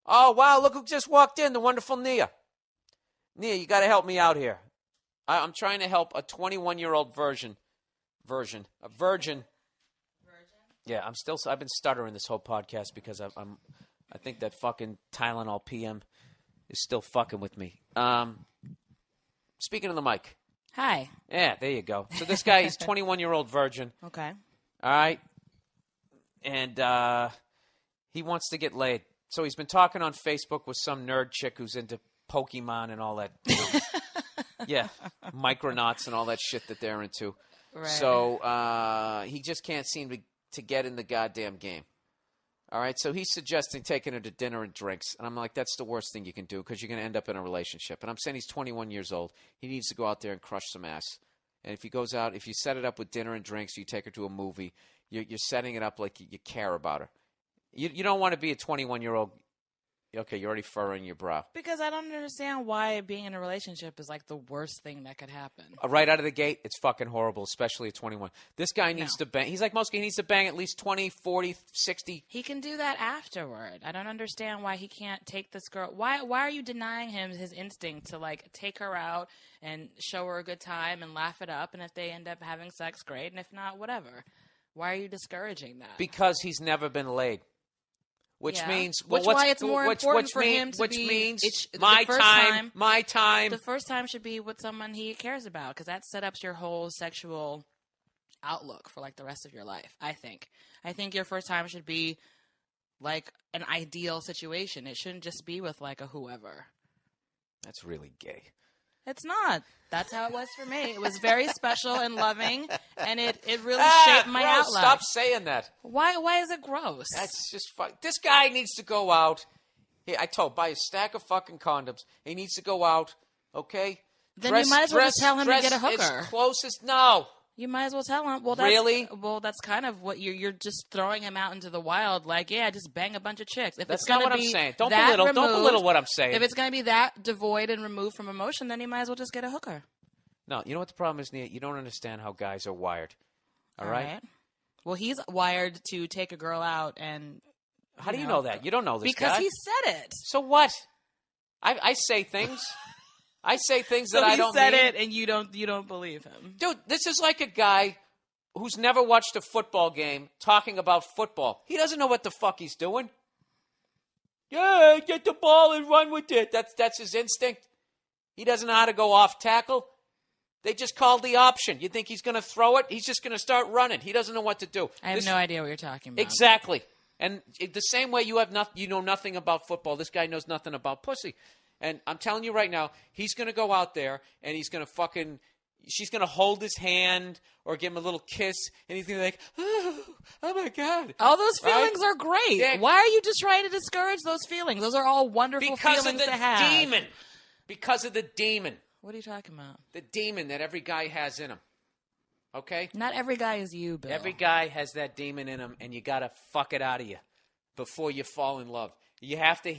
Oh, wow, look who just walked in, the wonderful Nia. Nia, you got to help me out here. I'm trying to help a 21-year-old virgin. A virgin. Yeah, I've been stuttering this whole podcast because I think that fucking Tylenol PM is still fucking with me. Speaking of the mic. Hi. Yeah, there you go. So this guy, he's 21-year-old virgin. Okay. All right. And he wants to get laid. So he's been talking on Facebook with some nerd chick who's into Pokemon and all that. Yeah, Micronauts and all that shit that they're into. Right. So he just can't seem to get in the goddamn game. All right, so he's suggesting taking her to dinner and drinks. And I'm like, that's the worst thing you can do because you're going to end up in a relationship. And I'm saying he's 21 years old. He needs to go out there and crush some ass. And if he goes out, if you set it up with dinner and drinks, you take her to a movie, you're setting it up like you care about her. You don't want to be a 21-year-old. Okay, you're already furrowing your brow. Because I don't understand why being in a relationship is like the worst thing that could happen. Right out of the gate, it's fucking horrible, especially at 21. This guy needs to bang. He's like most guys. He needs to bang at least 20, 40, 60. He can do that afterward. I don't understand why he can't take this girl. Why are you denying him his instinct to like take her out and show her a good time and laugh it up? And if they end up having sex, great. And if not, whatever. Why are you discouraging that? Because he's never been laid. Which means, why it's more important for him to which be. Means my time. The first time should be with someone he cares about, because that sets up your whole sexual outlook for like the rest of your life. I think your first time should be like an ideal situation. It shouldn't just be with like a whoever. That's really gay. It's not. That's how it was for me. It was very special and loving, and it really shaped my gross. outlook. Stop saying that. Why is it gross? That's just fun. This guy needs to go out. Buy a stack of fucking condoms. He needs to go out, okay? Then you might as well just tell him to get a hooker. As close as no. You might as well tell him. Well, really? Well, that's kind of what you're just throwing him out into the wild. Like, yeah, just bang a bunch of chicks. If that's it's gonna not what be I'm saying. Don't removed, belittle what I'm saying. If it's going to be that devoid and removed from emotion, then you might as well just get a hooker. No, you know what the problem is, Nia? You don't understand how guys are wired. All right? Well, he's wired to take a girl out and. How do you know that? You don't know this guy. Because he said it. So what? I say things. I say things that I don't mean. So he said it, and you don't believe him. Dude, this is like a guy who's never watched a football game talking about football. He doesn't know what the fuck he's doing. Yeah, get the ball and run with it. That's his instinct. He doesn't know how to go off tackle. They just called the option. You think he's going to throw it? He's just going to start running. He doesn't know what to do. I have no idea what you're talking about. Exactly. And the same way you know nothing about football, this guy knows nothing about pussy. And I'm telling you right now, he's going to go out there and he's going to she's going to hold his hand or give him a little kiss, and he's going to be like, oh my God. All those feelings are great. Yeah. Why are you just trying to discourage those feelings? Those are all wonderful feelings to have. Because of the demon. What are you talking about? The demon that every guy has in him. Okay? Not every guy is you, Bill. Every guy has that demon in him, and you got to fuck it out of you before you fall in love. You got to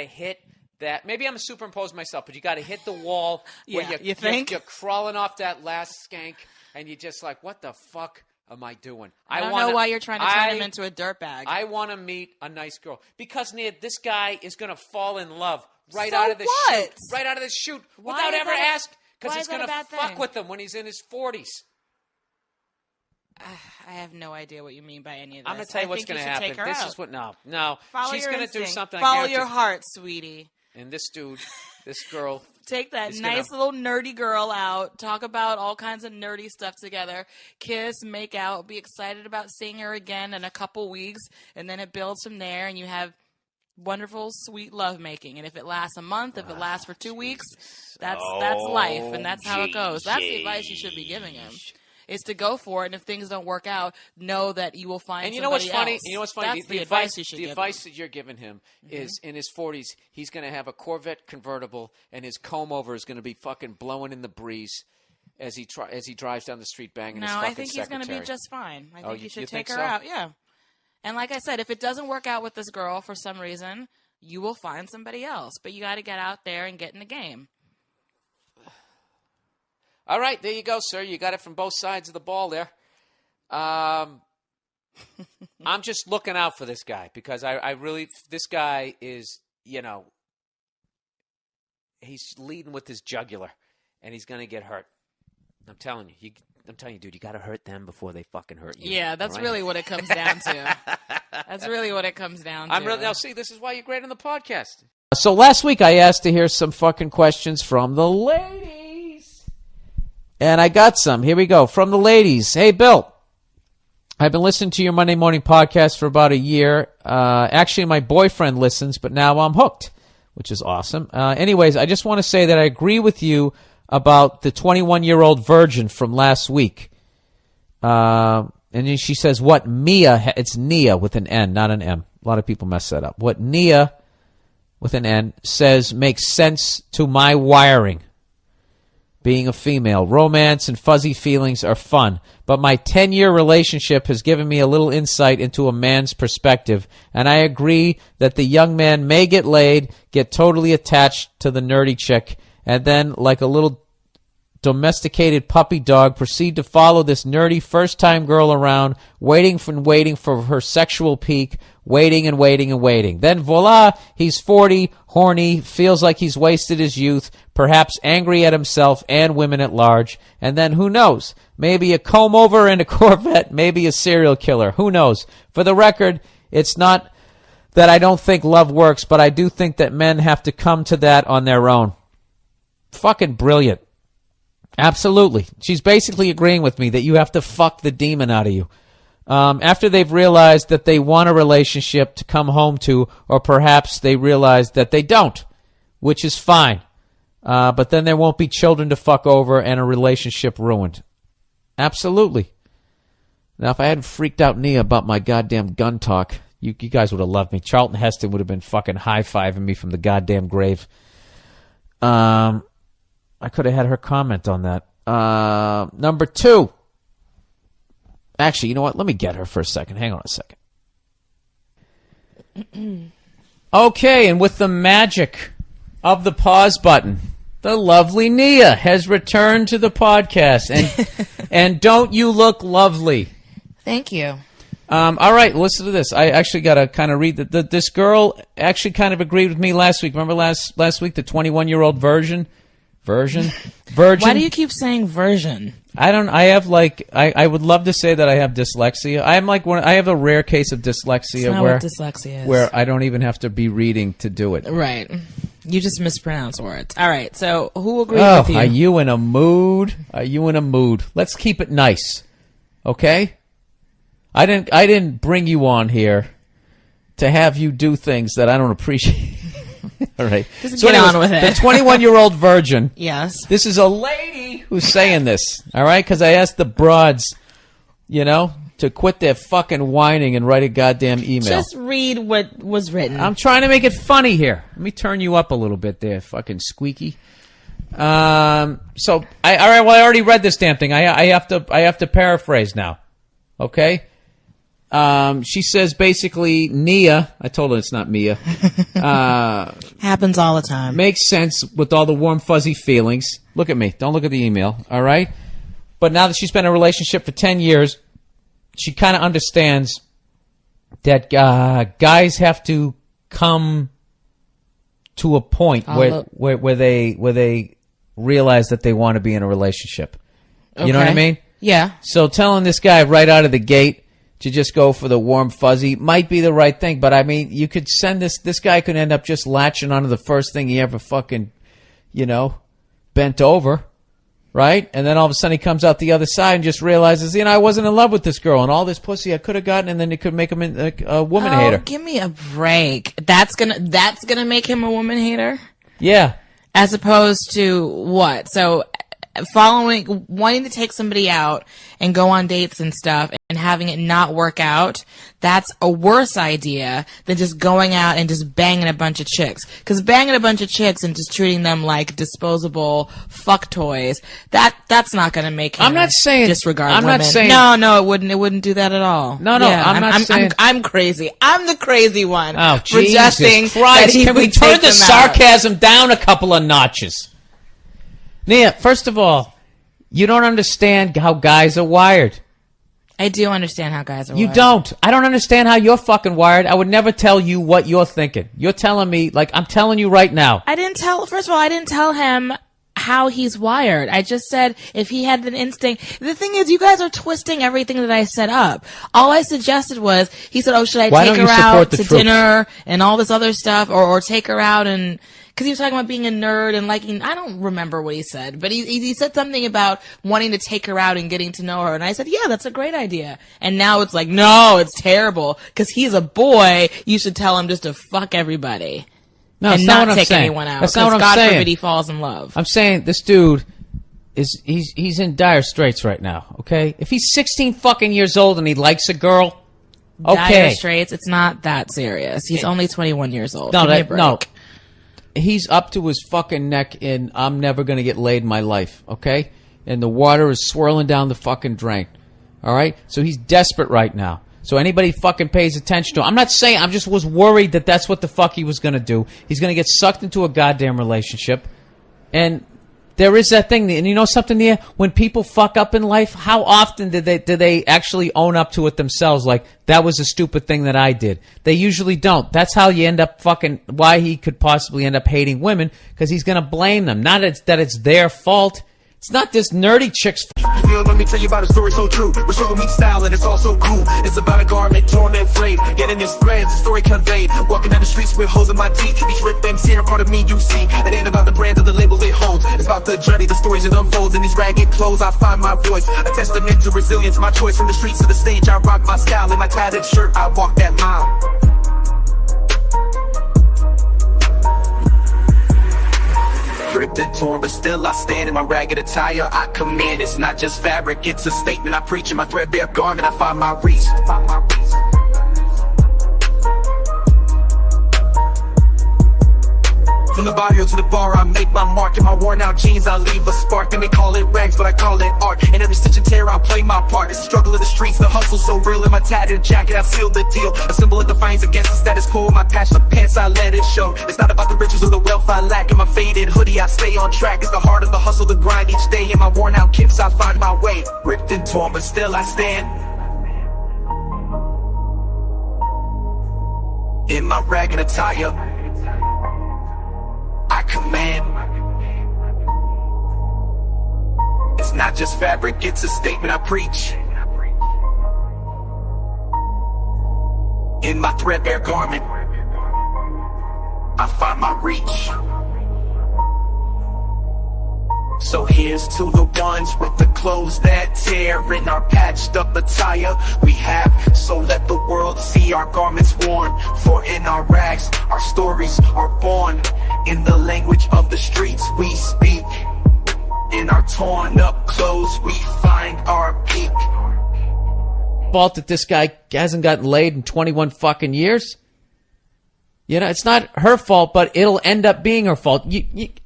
hit that. Maybe I'm superimposing myself, but you got to hit the wall where you think? You're crawling off that last skank, and you're just like, what the fuck am I doing? I don't know why you're trying to turn him into a dirtbag. I want to meet a nice girl. Because, Nia, this guy is going to fall in love out of the chute. Right out of the chute. Without ever asking. Because he's going to fuck with him when he's in his 40s. I have no idea what you mean by any of this. I'm going to tell you what's going to happen. Is what no. She's going to do something. Follow your heart, sweetie. And this girl. Take that nice little nerdy girl out. Talk about all kinds of nerdy stuff together. Kiss, make out, be excited about seeing her again in a couple weeks. And then it builds from there and you have wonderful, sweet lovemaking. And if it lasts a month, if it lasts for 2 weeks, that's life. And that's how it goes. That's the advice you should be giving him. Is to go for it, and if things don't work out, know that you will find somebody else. You know what's funny? That's the advice you should give him. The advice that you're giving him is in his 40s, he's going to have a Corvette convertible, and his comb-over is going to be fucking blowing in the breeze as he drives down the street banging his fucking I think he's going to be just fine. I think you should take her so? out. Yeah. And like I said, if it doesn't work out with this girl for some reason, you will find somebody else. But you got to get out there and get in the game. All right, there you go, sir. You got it from both sides of the ball there. I'm just looking out for this guy because I really – this guy is you know, he's leading with his jugular, and he's going to get hurt. I'm telling you, dude, you got to hurt them before they fucking hurt you. Yeah, that's really what it comes down to. That's really what it comes down to. Now, see, this is why you're great on the podcast. So last week I asked to hear some fucking questions from the ladies. And I got some. Here we go. From the ladies. Hey, Bill. I've been listening to your Monday morning podcast for about a year. Actually, my boyfriend listens, but now I'm hooked, which is awesome. Anyways, I just want to say that I agree with you about the 21-year-old virgin from last week. And then she says, what Mia, it's Nia with an N, not an M. A lot of people mess that up. What Nia with an N says makes sense to my wiring. Being a female, romance and fuzzy feelings are fun, but my 10-year relationship has given me a little insight into a man's perspective, and I agree that the young man may get laid, get totally attached to the nerdy chick, and then, like a little domesticated puppy dog, proceed to follow this nerdy first-time girl around, waiting for her sexual peak, waiting and waiting and waiting. Then voila, he's 40, horny, feels like he's wasted his youth, perhaps angry at himself and women at large. And then who knows? Maybe a comb-over and a Corvette, maybe a serial killer. Who knows? For the record, it's not that I don't think love works, but I do think that men have to come to that on their own. Fucking brilliant. Absolutely. She's basically agreeing with me that you have to fuck the demon out of you. After they've realized that they want a relationship to come home to, or perhaps they realize that they don't, which is fine. But then there won't be children to fuck over and a relationship ruined. Absolutely. Now, if I hadn't freaked out Nia about my goddamn gun talk, you guys would have loved me. Charlton Heston would have been fucking high-fiving me from the goddamn grave. I could have had her comment on that. Number 2. Actually, you know what? Let me get her for a second. Hang on a second. Okay, and with the magic of the pause button, the lovely Nia has returned to the podcast. And don't you look lovely? Thank you. All right, listen to this. I actually got to kind of read this girl actually kind of agreed with me last week. Remember last week, the 21-year-old virgin? Virgin? Why do you keep saying virgin? I would love to say that I have dyslexia. I have a rare case of dyslexia. That's not what dyslexia is. Where I don't even have to be reading to do it. Right. You just mispronounce words. All right. So who agreed with you? Are you in a mood? Let's keep it nice. Okay? I didn't bring you on here to have you do things that I don't appreciate. All right. Just get on with it. The 21-year-old virgin. Yes. This is a lady who's saying this. All right? Because I asked the broads, to quit their fucking whining and write a goddamn email. Just read what was written. I'm trying to make it funny here. Let me turn you up a little bit there, fucking squeaky. I already read this damn thing. I have to paraphrase now. Okay? She says basically Nia, I told her it's not Mia. Happens all the time. Makes sense with all the warm, fuzzy feelings. Look at me. Don't look at the email. All right? But now that she's been in a relationship for 10 years, she kind of understands that guys have to come to a point where they realize that they want to be in a relationship. You know what I mean? Yeah. So telling this guy right out of the gate to just go for the warm fuzzy might be the right thing, but I mean, you could send this guy could end up just latching onto the first thing he ever fucking, bent over, right? And then all of a sudden he comes out the other side and just realizes, I wasn't in love with this girl and all this pussy I could have gotten, and then it could make him a woman hater. Give me a break. That's gonna make him a woman hater? Yeah. As opposed to what? So wanting to take somebody out and go on dates and stuff and having it not work out, that's a worse idea than just going out and just banging a bunch of chicks. Because banging a bunch of chicks and just treating them like disposable fuck toys, that's not going to make him disregard women. Not saying... No, it wouldn't. It wouldn't do that at all. No, yeah, I'm not saying... I'm crazy. I'm the crazy one. Oh, Jesus Christ. Can we turn the sarcasm down a couple of notches? Nia, first of all, you don't understand how guys are wired. I do understand how guys are You wired. don't. I don't understand how you're fucking wired. I would never tell you what you're thinking. You're telling me, like, I'm telling you right now. First of all, I didn't tell him how he's wired. I just said if he had an instinct. The thing is, you guys are twisting everything that I set up. All I suggested was, he said, oh, should I take her out to dinner and all this other stuff, or take her out and, because he was talking about being a nerd and liking, I don't remember what he said, but he said something about wanting to take her out and getting to know her. And I said, yeah, that's a great idea. And now it's like, no, it's terrible because he's a boy. You should tell him just to fuck everybody. No, and not take anyone out. That's not what I'm God saying. forbid he falls in love. I'm saying this dude he's in dire straits right now, okay? If he's 16 fucking years old and he likes a girl, okay. Dire straits, it's not that serious. He's only 21 years old. No. He's up to his fucking neck in I'm never going to get laid in my life, okay? And the water is swirling down the fucking drain, all right? So he's desperate right now. So anybody fucking pays attention to him. I'm not saying, I just was worried that that's what the fuck he was going to do. He's going to get sucked into a goddamn relationship. And there is that thing, and you know something there? When people fuck up in life, how often do they actually own up to it themselves? Like, that was a stupid thing that I did. They usually don't. That's how you end up fucking, why he could possibly end up hating women, because he's going to blame them. Not that it's their fault. It's not this nerdy chick's Let me tell you about a story so true. We're showing me style and it's all so cool. It's about a garment torn and frayed. Getting this threads, the story conveyed. Walking down the streets with holes in my teeth. Each rip things here, part of me you see. It ain't about the brand or the label it holds. It's about the journey, the stories it unfolds. In these ragged clothes I find my voice. A testament to resilience, my choice. From the streets to the stage I rock my style. In my tattered shirt I walk that mile. Ripped and torn, but still I stand in my ragged attire. I command, it's not just fabric, it's a statement I preach. In my threadbare garment, I find my reach. From the barrio to the bar, I make my mark. In my worn out jeans, I leave a spark. And they call it rags, but I call it art. In every stitch and tear, I play my part. It's the struggle of the streets, the hustle so real. In my tattered jacket, I seal the deal. A symbol of defiance against the status quo. My passion of pants, I let it show. It's not about the riches or the wealth I lack. In my faded hoodie, I stay on track. It's the heart of the hustle, the grind each day. In my worn out kicks, I find my way. Ripped and torn, but still I stand. In my ragged attire, I command. It's not just fabric, it's a statement I preach. In my threadbare garment, I find my reach. So here's to the ones with the clothes that tear. In our patched up attire we have, so let the world see our garments worn. For in our rags, our stories are born. In the language of the streets we speak. In our torn up clothes we find our peak. fault that this guy hasn't gotten laid in 21 fucking years? You know, it's not her fault, but it'll end up being her fault.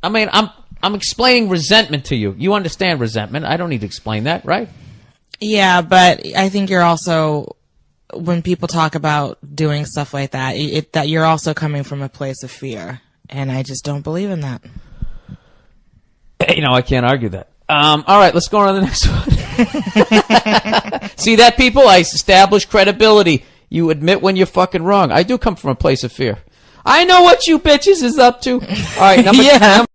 I mean, I'm explaining resentment to you. You understand resentment. I don't need to explain that, right? Yeah, but I think you're also, when people talk about doing stuff like that, that you're also coming from a place of fear. And I just don't believe in that. You know, I can't argue that. All right, let's go on to the next one. See that, people? I establish credibility. You admit when you're fucking wrong. I do come from a place of fear. I know what you bitches is up to. All right, number